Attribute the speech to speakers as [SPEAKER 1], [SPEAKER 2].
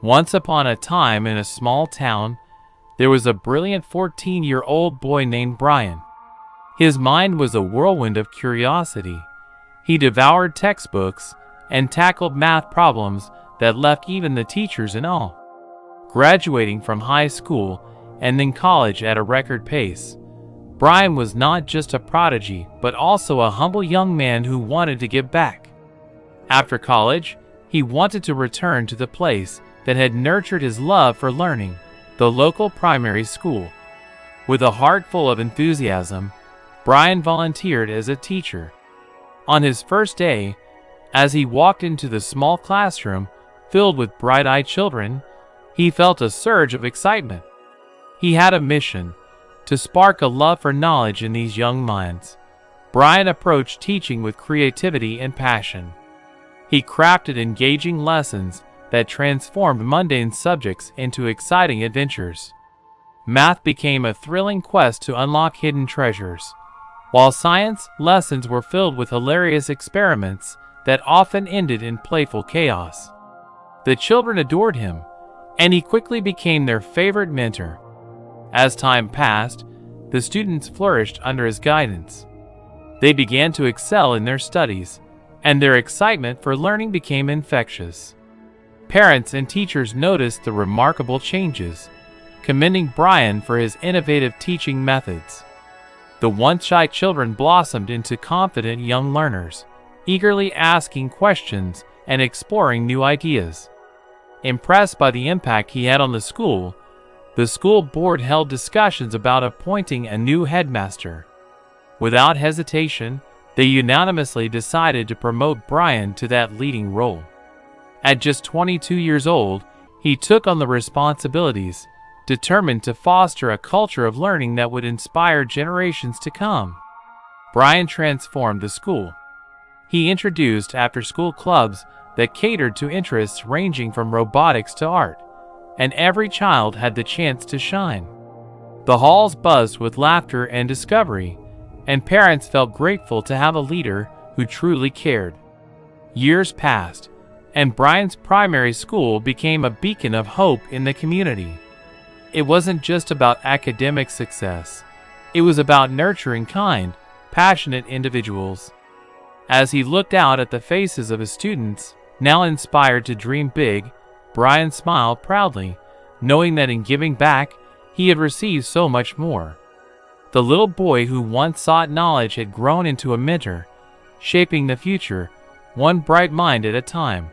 [SPEAKER 1] Once upon a time in a small town, there was a brilliant 14-year-old boy named Brian. His mind was a whirlwind of curiosity. He devoured textbooks and tackled math problems that left even the teachers in awe. Graduating from high school and then college at a record pace, Brian was not just a prodigy, but also a humble young man who wanted to give back. After college, he wanted to return to the place that had nurtured his love for learning, the local primary school. With a heart full of enthusiasm, Brian volunteered as a teacher. On his first day, as he walked into the small classroom filled with bright-eyed children, he felt a surge of excitement. He had a mission: to spark a love for knowledge in these young minds. Brian approached teaching with creativity and passion. He crafted engaging lessons that transformed mundane subjects into exciting adventures. Math became a thrilling quest to unlock hidden treasures, while science lessons were filled with hilarious experiments that often ended in playful chaos. The children adored him, and he quickly became their favorite mentor. As time passed, the students flourished under his guidance. They began to excel in their studies, and their excitement for learning became infectious. Parents and teachers noticed the remarkable changes, commending Brian for his innovative teaching methods. The once shy children blossomed into confident young learners, eagerly asking questions and exploring new ideas. Impressed by the impact he had on the school board held discussions about appointing a new headmaster. Without hesitation, they unanimously decided to promote Brian to that leading role. At just 22 years old, he took on the responsibilities, determined to foster a culture of learning that would inspire generations to come. Brian transformed the school. He introduced after-school clubs that catered to interests ranging from robotics to art, and every child had the chance to shine. The halls buzzed with laughter and discovery, and parents felt grateful to have a leader who truly cared. Years passed, and Brian's primary school became a beacon of hope in the community. It wasn't just about academic success. It was about nurturing kind, passionate individuals. As he looked out at the faces of his students, now inspired to dream big, Brian smiled proudly, knowing that in giving back, he had received so much more. The little boy who once sought knowledge had grown into a mentor, shaping the future, one bright mind at a time.